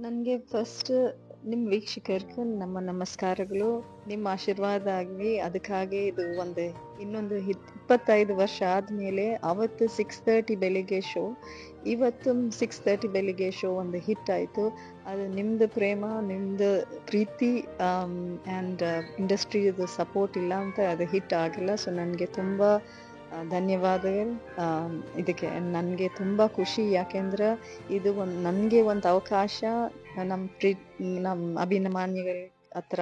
ನನಗೆ ಫಸ್ಟ್ ನಿಮ್ಮ ವೀಕ್ಷಕರಿಗೆ ನಮ್ಮ ನಮಸ್ಕಾರಗಳು. ನಿಮ್ಮ ಆಶೀರ್ವಾದ ಆಗಲಿ. ಅದಕ್ಕಾಗಿ ಇದು ಇನ್ನೊಂದು 25 ವರ್ಷ ಆದ್ಮೇಲೆ ಅವತ್ತು 6:30 ಬೆಳಿಗ್ಗೆ ಶೋ, ಇವತ್ತು 6:30 ಬೆಳಿಗ್ಗೆ ಶೋ ಒಂದು ಹಿಟ್ ಆಯ್ತು. ಅದು ನಿಮ್ದು ಪ್ರೇಮ, ನಿಮ್ದು ಪ್ರೀತಿ ಆ್ಯಂಡ್ ಇಂಡಸ್ಟ್ರಿದು ಸಪೋರ್ಟ್ ಇಲ್ಲ ಅಂತ ಅದು ಹಿಟ್ ಆಗಿಲ್ಲ. ಸೊ ನನಗೆ ತುಂಬ ಧನ್ಯವಾದಗಳು. ಇದಕ್ಕೆ ನನಗೆ ತುಂಬ ಖುಷಿ, ಯಾಕೆಂದ್ರೆ ಇದು ನನಗೆ ಒಂದು ಅವಕಾಶ ನಮ್ಮ ಅಭಿಮಾನಿಗಳ ಹತ್ರ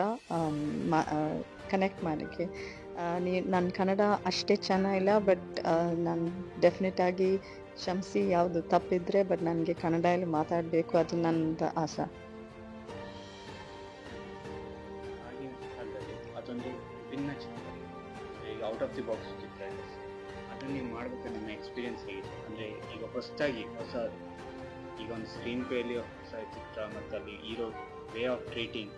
ಕನೆಕ್ಟ್ ಮಾಡೋಕ್ಕೆ. ನನ್ನ ಕನ್ನಡ ಅಷ್ಟೇ ಚೆನ್ನಾಗಿಲ್ಲ, ಬಟ್ ನಾನು ಡೆಫಿನೆಟ್ ಆಗಿ ಕ್ಷಮಿಸಿ ಯಾವುದು ತಪ್ಪಿದ್ರೆ, ಬಟ್ ನನಗೆ ಕನ್ನಡದಲ್ಲಿ ಮಾತಾಡಬೇಕು, ಅದು ನನ್ನದು ಆಸೆ. ಅದೊಂದು ವಿಭಿನ್ನ ಚಿತ್ರ, ಈಗ ಔಟ್ ಆಫ್ ದಿ ಬಾಕ್ಸ್ ಚಿತ್ರ ಇದೆ. ಅದನ್ನು ನೀವು ಮಾಡಬೇಕಾದ್ರೆ ನಿಮ್ಮ ಎಕ್ಸ್ಪೀರಿಯನ್ಸ್ ಹೇಗಿದೆ? ಅಂದರೆ ಈಗ ಈಗ ಒಂದು ಸ್ಕ್ರೀನ್ ಪ್ಲೇಲಿ ಹೊಸ ಚಿತ್ರ ಮತ್ತು ಅಲ್ಲಿ ಹೀರೋ ವೇ ಆಫ್ ಟ್ರೀಟಿಂಗ್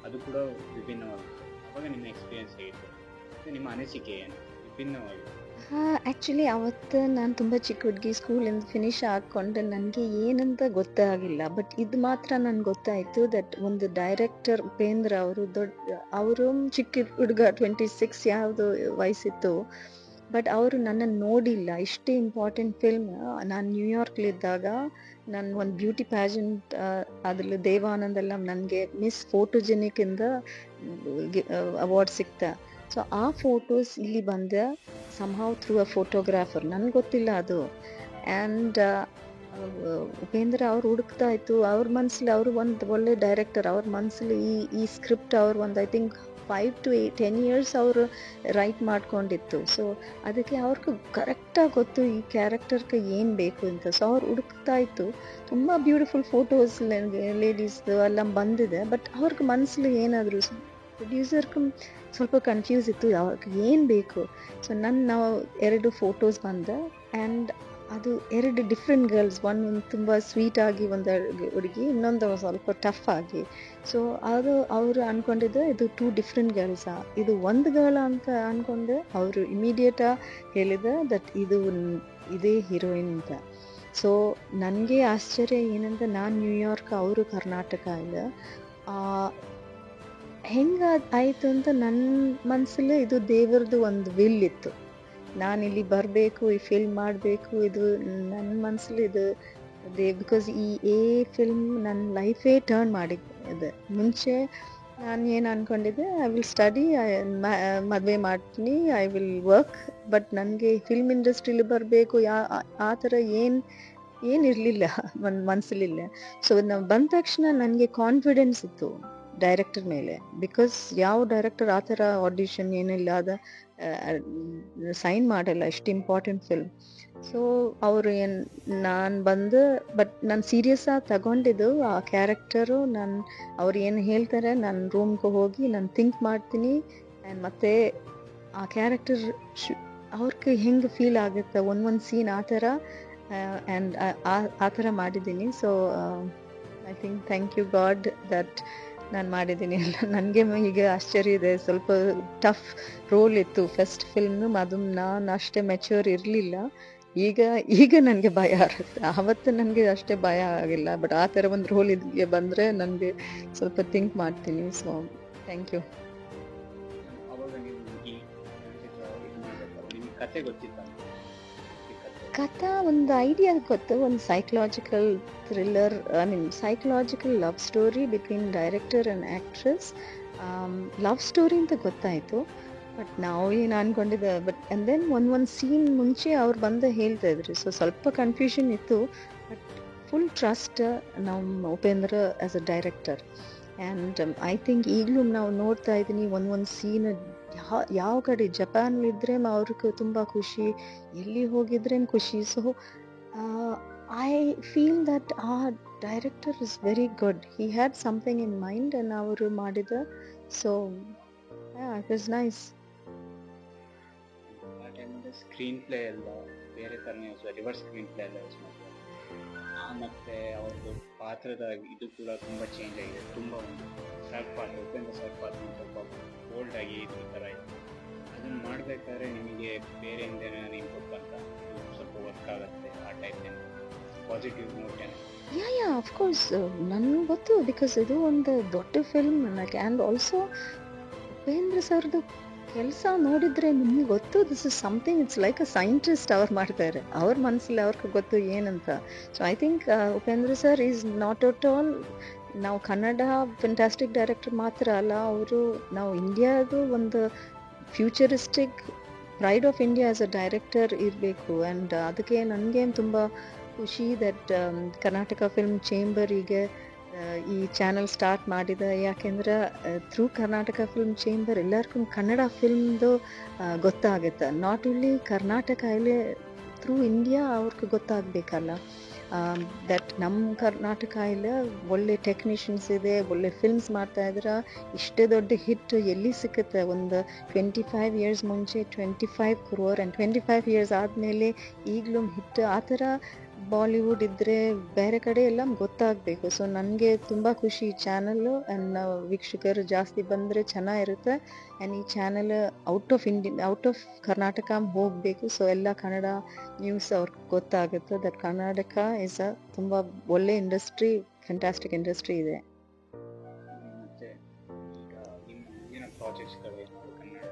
ಅದು ಕೂಡ ವಿಭಿನ್ನವಾಗಿದೆ. ಅವಾಗ ನಿಮ್ಮ ಎಕ್ಸ್ಪೀರಿಯನ್ಸ್ ಹೇಗಿತ್ತು ಮತ್ತು ನಿಮ್ಮ ಅನಿಸಿಕೆ ಏನು ವಿಭಿನ್ನವಾಗಿದೆ? ಆ್ಯಕ್ಚುಲಿ ಅವತ್ತು ನಾನು ತುಂಬ ಚಿಕ್ಕ ಹುಡುಗಿ, ಸ್ಕೂಲಿಂದ ಫಿನಿಷ್ ಹಾಕ್ಕೊಂಡು ನನಗೆ ಏನಂತ ಗೊತ್ತಾಗಿಲ್ಲ. ಬಟ್ ಇದು ಮಾತ್ರ ನನಗೆ ಗೊತ್ತಾಯಿತು ದಟ್ ಒಂದು ಡೈರೆಕ್ಟರ್ ಉಪೇಂದ್ರ ಅವರು ಚಿಕ್ಕ ಹುಡುಗ, 26 ಯಾವುದು ವಯಸ್ಸಿತ್ತು. ಬಟ್ ಅವರು ನನ್ನನ್ನು ನೋಡಿಲ್ಲ. ಇಷ್ಟೇ ಇಂಪಾರ್ಟೆಂಟ್ ಫಿಲ್ಮ್. ನಾನು ನ್ಯೂಯಾರ್ಕ್ಲಿದ್ದಾಗ ನಾನು ಒಂದು ಬ್ಯೂಟಿ ಪ್ಯಾಜೆಂಟ್, ಅದರಲ್ಲಿ ದೇವಾನಂದೆಲ್ಲ ನನಗೆ ಮಿಸ್ ಫೋಟೋಜೆನಿಕ್ಕಿಂದ ಅವಾರ್ಡ್ ಸಿಕ್ತಾ. ಸೊ ಆ ಫೋಟೋಸ್ ಇಲ್ಲಿ ಬಂದ ಸಮ್ಹೌ ಥ್ರೂ ಅ ಫೋಟೋಗ್ರಾಫರ್, ನನಗೆ ಗೊತ್ತಿಲ್ಲ ಅದು. ಆ್ಯಂಡ್ ಉಪೇಂದ್ರ ಅವ್ರು ಹುಡುಕ್ತಾ ಇತ್ತು ಅವ್ರ ಮನಸ್ಸಲ್ಲಿ. ಅವರು ಒಂದು ಒಳ್ಳೆ ಡೈರೆಕ್ಟರ್. ಅವ್ರ ಮನಸ್ಸಲ್ಲಿ ಈ ಸ್ಕ್ರಿಪ್ಟ್ ಅವ್ರು ಒಂದು ಐ ಥಿಂಕ್ 5 to 10 years ಅವರು ರೈಟ್ ಮಾಡ್ಕೊಂಡಿತ್ತು. ಸೊ ಅದಕ್ಕೆ ಅವ್ರಿಗೆ ಕರೆಕ್ಟಾಗಿ ಗೊತ್ತು ಈ ಕ್ಯಾರೆಕ್ಟರ್ಗೆ ಏನು ಬೇಕು ಅಂತ. ಸೊ ಅವ್ರು ಹುಡುಕ್ತಾ ಇತ್ತು. ತುಂಬ ಬ್ಯೂಟಿಫುಲ್ ಫೋಟೋಸ್ ಲೇಡೀಸ್ದು ಎಲ್ಲ ಬಂದಿದೆ. ಬಟ್ ಅವ್ರಿಗೆ ಮನಸ್ಸಲ್ಲಿ ಏನಾದರೂ, ಪ್ರೊಡ್ಯೂಸರ್ಗೆ ಸ್ವಲ್ಪ ಕನ್ಫ್ಯೂಸ್ ಇತ್ತು ಅವ್ರಿಗೆ ಏನು ಬೇಕು. ಸೊ ನಾವು 2 ಫೋಟೋಸ್ ಬಂದೆ. ಆ್ಯಂಡ್ ಅದು 2 ಡಿಫ್ರೆಂಟ್ ಗರ್ಲ್ಸ್. ಒಂದು ತುಂಬ ಸ್ವೀಟಾಗಿ ಒಂದು ಹುಡುಗಿ, ಇನ್ನೊಂದು ಸ್ವಲ್ಪ ಟಫ್ ಆಗಿ. ಸೊ ಅದು ಅವರು ಅಂದ್ಕೊಂಡಿದ್ದು ಇದು 2 ಡಿಫ್ರೆಂಟ್ ಗರ್ಲ್ಸಾ, ಇದು ಒಂದು ಗರ್ಲ್ ಅಂತ ಅಂದ್ಕೊಂಡೆ. ಅವರು ಇಮಿಡಿಯೇಟಾಗಿ ಹೇಳಿದ ದಟ್ ಇದೇ ಹೀರೋಯಿನ್ ಅಂತ. ಸೊ ನನಗೆ ಆಶ್ಚರ್ಯ ಏನಂತ, ನಾನು ನ್ಯೂಯಾರ್ಕ್, ಅವರು ಕರ್ನಾಟಕ ಇಲ್ಲ. ಹೆಂಗೆ ಆಯಿತು ಅಂತ ನನ್ನ ಮನಸ್ಸಲ್ಲೇ ಇದು ದೇವರದು ಒಂದು ವಿಲ್ ಇತ್ತು. ನಾನಿಲ್ಲಿ ಬರಬೇಕು, ಈ ಫಿಲ್ಮ್ ಮಾಡಬೇಕು, ಇದು ನನ್ನ ಮನಸ್ಸಲ್ಲಿ ಇದು ಬಿಕಾಸ್ ಈ ಫಿಲ್ಮ್ ನನ್ನ ಲೈಫೇ ಟರ್ನ್ ಮಾಡಿದೆ. ಮುಂಚೆ ನಾನು ಏನು ಅಂದ್ಕೊಂಡಿದ್ದೆ, ಐ ವಿಲ್ ಸ್ಟಡಿ, ಮದುವೆ ಮಾಡ್ತೀನಿ, ಐ ವಿಲ್ ವರ್ಕ್. ಬಟ್ ನನಗೆ ಫಿಲ್ಮ್ ಇಂಡಸ್ಟ್ರಿಲಿ ಬರಬೇಕು ಆ ಥರ ಏನಿರಲಿಲ್ಲ ಒಂದು ಮನಸ್ಸಲ್ಲಿಲ್ಲ. ಸೊ ನಾವು ಬಂದ ತಕ್ಷಣ ನನಗೆ ಕಾನ್ಫಿಡೆನ್ಸ್ ಇತ್ತು ಡೈರೆಕ್ಟರ್ ಮೇಲೆ. ಬಿಕಾಸ್ ಯಾವ ಡೈರೆಕ್ಟರ್ ಆ ಥರ ಆಡಿಷನ್ ಏನಿಲ್ಲ, ಸೈನ್ ಮಾಡಲ್ಲ ಇಷ್ಟು ಇಂಪಾರ್ಟೆಂಟ್ ಫಿಲ್ಮ್. ಸೊ ಅವರು ನಾನು ಬಂದು, ಬಟ್ ನಾನು ಸೀರಿಯಸ್ ಆಗಿ ತಗೊಂಡಿದ್ದು ಆ ಕ್ಯಾರೆಕ್ಟರು. ಅವ್ರು ಏನು ಹೇಳ್ತಾರೆ, ನಾನು ರೂಮ್ಗೆ ಹೋಗಿ ನಾನು ಥಿಂಕ್ ಮಾಡ್ತೀನಿ. ಆ್ಯಂಡ್ ಮತ್ತು ಆ ಕ್ಯಾರೆಕ್ಟರ್ ಅವ್ರಿಗೆ ಹೆಂಗೆ ಫೀಲ್ ಆಗುತ್ತೆ ಒಂದೊಂದು ಸೀನ್ ಆ ಥರ. ಆ್ಯಂಡ್ ಆ ಥರ ಮಾಡಿದ್ದೀನಿ. So I think thank you God that ನಾನು ಮಾಡಿದ್ದೀನಿ. ನನಗೆ ಈಗ ಆಶ್ಚರ್ಯ ಇದೆ. ಸ್ವಲ್ಪ ಟಫ್ ರೋಲ್ ಇತ್ತು ಫಸ್ಟ್ ಫಿಲ್ಮ್. ಅದು ನಾನು ಅಷ್ಟೇ ಮೆಚ್ಯೂರ್ ಇರಲಿಲ್ಲ. ಈಗ ನನಗೆ ಭಯ ಆಗುತ್ತೆ. ಆವತ್ತು ನನಗೆ ಅಷ್ಟೇ ಭಯ ಆಗಿಲ್ಲ. ಬಟ್ ಆ ಥರ ಒಂದು ರೋಲ್ ಇದಕ್ಕೆ ಬಂದರೆ ನನಗೆ ಸ್ವಲ್ಪ ಥಿಂಕ್ ಮಾಡ್ತೀನಿ. So thank you. ಅವಾಗ ನೀವು ಈ ನಿಮಗೆ ಕತೆ ಗೊತ್ತಿತ್ತ? ಕಥಾ ಒಂದು ಐಡಿಯಾ ಗೊತ್ತು. ಒಂದು psychological thriller, psychological love story between director and actress. Love story ಅಂತ ಗೊತ್ತಾಯಿತು. ಬಟ್ ನಾವು ಏನು ಅಂದ್ಕೊಂಡಿದ್ದೆ. ಬಟ್ ಆ್ಯಂಡ್ ದೆನ್ ಒಂದು ಸೀನ್ ಮುಂಚೆ ಅವ್ರು ಬಂದು ಹೇಳ್ತಾ ಇದ್ರು. ಸೊ ಸ್ವಲ್ಪ ಕನ್ಫ್ಯೂಷನ್ ಇತ್ತು. ಬಟ್ ಫುಲ್ ಟ್ರಸ್ಟ್ ನಮ್ಮ Upendra as a director. And I think ಈಗಲೂ ನಾವು ನೋಡ್ತಾ ಇದ್ದೀನಿ ಒಂದು ಸೀನ್ ಯಾವ ಕಡೆ ಜಪಾನ್ಲಿದ್ದರೆ ಅವ್ರಿಗೆ ತುಂಬ ಖುಷಿ, ಎಲ್ಲಿ ಹೋಗಿದ್ರೆ ಖುಷಿ. ಸೊ ಐ ಫೀಲ್ ದಟ್ ಆ director is very good. He had something in mind and ಅವರು ಮಾಡಿದ. So it was nice. ಆ ಟೈಮಲ್ಲಿ ಸ್ಕ್ರೀನ್ ಪ್ಲೇ ಎಲ್ಲ ಬೇರೆ ಥರನೇ ರಿವರ್ಸ್ ಸ್ಕ್ರೀನ್ ಪ್ಲೇ ಎಲ್ಲ ಯೂಸ್ ಮಾಡ್ತಾರೆ. ಮತ್ತು ಅವ್ರದ್ದು ಪಾತ್ರದ ಇದು ಕೂಡ ತುಂಬ ಚೇಂಜ್ ಆಗಿದೆ. ತುಂಬ ಒಂದು ಸರ್ ಪಾತ್ರ, ಉಪೇಂದ್ರ ಸರ್ ಪಾತ್ರ ಸ್ವಲ್ಪ ಬೋಲ್ಡ್ ಆಗಿ ಈ ಥರ ಇತ್ತು. ಅದನ್ನು ಮಾಡಬೇಕಾದ್ರೆ ನಿಮಗೆ ಬೇರೆಯಿಂದ ಏನಾದ್ರು ಇನ್ಪುಟ್ ಬಂತ ಸ್ವಲ್ಪ ವರ್ಕ್ ಆಗುತ್ತೆ ಆ ಟೈಪ್ ಪಾಸಿಟಿವ್ ನೋಟ್ ಏನಾದ್ರು? ಯಾ ಆಫ್ ಕೋರ್ಸ್ ನನ್ಗೆ ಗೊತ್ತು ಬಿಕಾಸ್ ಇದು ಒಂದು ದೊಡ್ಡ ಫಿಲ್ಮ್ ನನಗೆ ಆ್ಯಂಡ್ ಆಲ್ಸೋ ಉಪೇಂದ್ರ ಸರ್ದು ಕೆಲಸ ನೋಡಿದ್ರೆ ನಿಮ್ಗೆ ಗೊತ್ತು this is something it's like a scientist ಅವ್ರು ಮಾಡ್ತಾರೆ ಅವ್ರ ಮನಸ್ಸಲ್ಲಿ ಅವ್ರಿಗೆ ಗೊತ್ತು ಏನಂತ. So I think Upendra sir is not at all ನಾವು ಕನ್ನಡ ಫೆಂಟಾಸ್ಟಿಕ್ ಡೈರೆಕ್ಟರ್ ಮಾತ್ರ ಅಲ್ಲ, ಅವರು ನಾವು ಇಂಡಿಯಾದು ಒಂದು futuristic pride of India as a director ಇರಬೇಕು. ಆ್ಯಂಡ್ ಅದಕ್ಕೆ ನನಗೆ ತುಂಬ ಖುಷಿ ದಟ್ ಕರ್ನಾಟಕ ಫಿಲ್ಮ್ ಚೇಂಬರ್ ಈಗ ಈ ಚಾನಲ್ ಸ್ಟಾರ್ಟ್ ಮಾಡಿದ. ಯಾಕೆಂದ್ರೆ ಥ್ರೂ ಕರ್ನಾಟಕ ಫಿಲ್ಮ್ ಚೇಂಬರ್ ಎಲ್ಲರಿಗೂ ಕನ್ನಡ ಫಿಲ್ಮ್ದು ಗೊತ್ತಾಗುತ್ತೆ. ನಾಟ್ ಓನ್ಲಿ ಕರ್ನಾಟಕ ಇಲ್ಲಿ ಥ್ರೂ ಇಂಡಿಯಾ ಅವ್ರಿಗೆ ಗೊತ್ತಾಗಬೇಕಲ್ಲ ದಟ್ ನಮ್ಮ ಕರ್ನಾಟಕ ಇಲ್ಲ ಒಳ್ಳೆ ಟೆಕ್ನಿಷಿಯನ್ಸ್ ಇದೆ, ಒಳ್ಳೆ ಫಿಲ್ಮ್ಸ್ ಮಾಡ್ತಾ ಇದ್ರೆ ಇಷ್ಟೇ ದೊಡ್ಡ ಹಿಟ್ ಎಲ್ಲಿ ಸಿಕ್ಕುತ್ತೆ. ಒಂದು 25 ಇಯರ್ಸ್ ಮುಂಚೆ 25 crore ಆ್ಯಂಡ್ 25 ಇಯರ್ಸ್ ಆದಮೇಲೆ ಈಗಲೂ ಹಿಟ್ ಆ ಥರ ಬಾಲಿವುಡ್ ಇದ್ದರೆ ಬೇರೆ ಕಡೆ ಎಲ್ಲ ಗೊತ್ತಾಗಬೇಕು. ಸೊ ನನಗೆ ತುಂಬ ಖುಷಿ ಈ ಚಾನಲ್ಲು ಆ್ಯಂಡ್ ವೀಕ್ಷಕರು ಜಾಸ್ತಿ ಬಂದರೆ ಚೆನ್ನಾಗಿರುತ್ತೆ. ಆ್ಯಂಡ್ ಈ ಚಾನಲ್ ಔಟ್ ಆಫ್ ಕರ್ನಾಟಕ ಹೋಗಬೇಕು. ಸೊ ಎಲ್ಲ ಕನ್ನಡ ನ್ಯೂಸ್ ಅವ್ರಿಗೆ ಗೊತ್ತಾಗುತ್ತೆ ದಟ್ ಕರ್ನಾಟಕ ಇಸ್ ಅ ತುಂಬ ಒಳ್ಳೆ ಇಂಡಸ್ಟ್ರಿ, ಫ್ಯಾಂಟಾಸ್ಟಿಕ್ ಇಂಡಸ್ಟ್ರಿ ಇದೆ. ಮತ್ತು ಈಗ ನಿಮ್ಮ ಮುಂದಿನ ಪ್ರಾಜೆಕ್ಟ್ಸ್ಗಳು ಏನಾದ್ರು ಕನ್ನಡ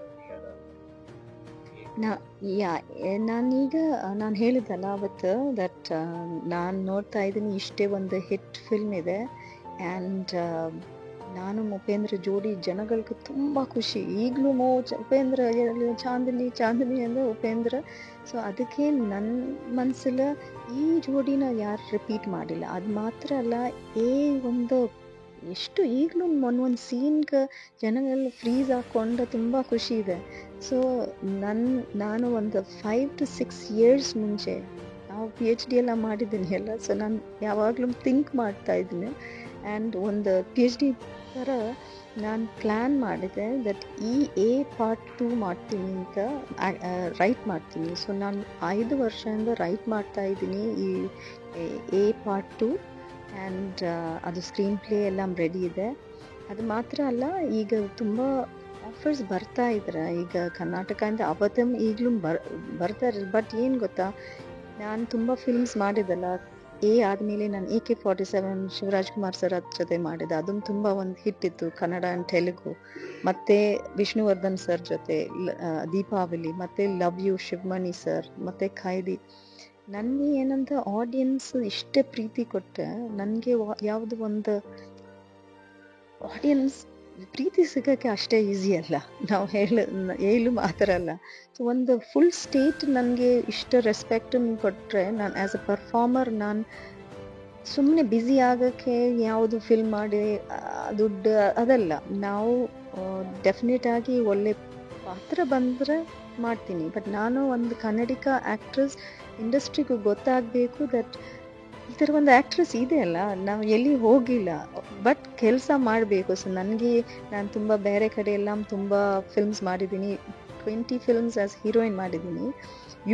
ನಾನೀಗ ನಾನು ಹೇಳಿದ್ದಲ್ಲ ಅವತ್ತು ದಟ್ ನಾನು ನೋಡ್ತಾ ಇದ್ದೀನಿ ಇಷ್ಟೇ ಒಂದು ಹಿಟ್ ಫಿಲ್ಮ್ ಇದೆ ಆ್ಯಂಡ್ ನಾನು ಉಪೇಂದ್ರ ಜೋಡಿ ಜನಗಳಿಗೆ ತುಂಬ ಖುಷಿ. ಈಗಲೂ ಉಪೇಂದ್ರ ಚಾಂದಿನಿ ಚಾಂದಿನಿ ಅಂದರೆ ಉಪೇಂದ್ರ. ಸೊ ಅದಕ್ಕೆ ನನ್ನ ಮನಸ್ಸಲ್ಲಿ ಈ ಜೋಡಿನ ಯಾರು ರಿಪೀಟ್ ಮಾಡಿಲ್ಲ. ಅದು ಮಾತ್ರ ಅಲ್ಲ, ಒಂದು ಎಷ್ಟು ಈಗಲೂ ಒಂದೊಂದು ಸೀನ್ಗೆ ಜನಗಳು ಫ್ರೀಸ್ ಹಾಕ್ಕೊಂಡು ತುಂಬ ಖುಷಿ ಇದೆ. ಸೊ ನಾನು ಒಂದು 5 to 6 years ಮುಂಚೆ ನಾವು PhD ಎಲ್ಲ ಮಾಡಿದ್ದೀನಿ ಎಲ್ಲ. ಸೊ ನಾನು ಯಾವಾಗಲೂ ಥಿಂಕ್ ಮಾಡ್ತಾ ಇದ್ದೀನಿ ಆ್ಯಂಡ್ ಒಂದು PhD ಥರ ನಾನು ಪ್ಲ್ಯಾನ್ ಮಾಡಿದೆ ದಟ್ ಈ ಪಾರ್ಟ್ 2 ಮಾಡ್ತೀನಿ ಅಂತ ರೈಟ್ ಮಾಡ್ತೀನಿ. ಸೊ ನಾನು 5 ವರ್ಷದಿಂದ ರೈಟ್ ಮಾಡ್ತಾ ಇದ್ದೀನಿ ಈ ಪಾರ್ಟ್ 2 ಆ್ಯಂಡ್ ಅದು ಸ್ಕ್ರೀನ್ ಪ್ಲೇ ಎಲ್ಲ ರೆಡಿ ಇದೆ. ಅದು ಮಾತ್ರ ಅಲ್ಲ, ಈಗ ತುಂಬ ಆಫರ್ಸ್ ಬರ್ತಾ ಇದ್ರೆ ಈಗ ಕರ್ನಾಟಕದಿಂದ ಅವತ್ತೂ ಈಗಲೂ ಬರ್ತಾರೆ. ಬಟ್ ಏನು ಗೊತ್ತಾ, ನಾನು ತುಂಬ ಫಿಲ್ಮ್ಸ್ ಮಾಡಿದ್ದಲ್ಲ. ಆದಮೇಲೆ ನಾನು AK-47 ಶಿವರಾಜ್ ಕುಮಾರ್ ಸರ್ ಜೊತೆ ಮಾಡಿದೆ. ಅದೊಂದು ತುಂಬ ಒಂದು ಹಿಟ್ ಇತ್ತು ಕನ್ನಡ ಆ್ಯಂಡ್ ತೆಲುಗು. ಮತ್ತು ವಿಷ್ಣುವರ್ಧನ್ ಸರ್ ಜೊತೆ ದೀಪಾವಳಿ, ಮತ್ತು ಲವ್ ಯು ಶಿವಮಣಿ ಸರ್, ಮತ್ತು ಖೈದಿ. ನನಗೆ ಏನಂತ ಆಡಿಯನ್ಸ್ ಇಷ್ಟೇ ಪ್ರೀತಿ ಕೊಟ್ಟರೆ ನನಗೆ ಯಾವುದು ಒಂದು ಆಡಿಯನ್ಸ್ ಪ್ರೀತಿ ಸಿಗೋಕ್ಕೆ ಅಷ್ಟೇ ಈಸಿ ಅಲ್ಲ. ನಾವು ಹೇಳು ಮಾತ್ರ ಅಲ್ಲ. ಸೊ ಒಂದು ಫುಲ್ ಸ್ಟೇಟ್ ನನಗೆ ಇಷ್ಟ ರೆಸ್ಪೆಕ್ಟನ್ನು ಕೊಟ್ಟರೆ ನಾನು ಆ್ಯಸ್ ಅ ಪರ್ಫಾರ್ಮರ್ ನಾನು ಸುಮ್ಮನೆ ಬ್ಯುಸಿ ಆಗೋಕ್ಕೆ ಯಾವುದು ಫಿಲ್ಮ್ ಮಾಡಿ ದುಡ್ಡು ಅದಲ್ಲ. ನಾವು ಡೆಫಿನೆಟಾಗಿ ಒಳ್ಳೆ ಪಾತ್ರ ಬಂದರೆ ಮಾಡ್ತೀನಿ. ಬಟ್ ನಾನು ಒಂದು ಕನ್ನಡಿಗ ಆ್ಯಕ್ಟ್ರೆಸ್ ಇಂಡಸ್ಟ್ರಿಗೂ ಗೊತ್ತಾಗಬೇಕು ದಟ್ ಈ ಥರ ಒಂದು ಆ್ಯಕ್ಟ್ರೆಸ್ ಇದೆ ಅಲ್ಲ, ನಾವು ಎಲ್ಲಿ ಹೋಗಿಲ್ಲ ಬಟ್ ಕೆಲಸ ಮಾಡಬೇಕು. ಸೊ ನಾನು ತುಂಬ ಬೇರೆ ಕಡೆ ಎಲ್ಲ ತುಂಬ ಫಿಲ್ಮ್ಸ್ ಮಾಡಿದ್ದೀನಿ. 20 ಫಿಲ್ಮ್ಸ್ ಆ್ಯಸ್ ಹೀರೋಯಿನ್ ಮಾಡಿದ್ದೀನಿ.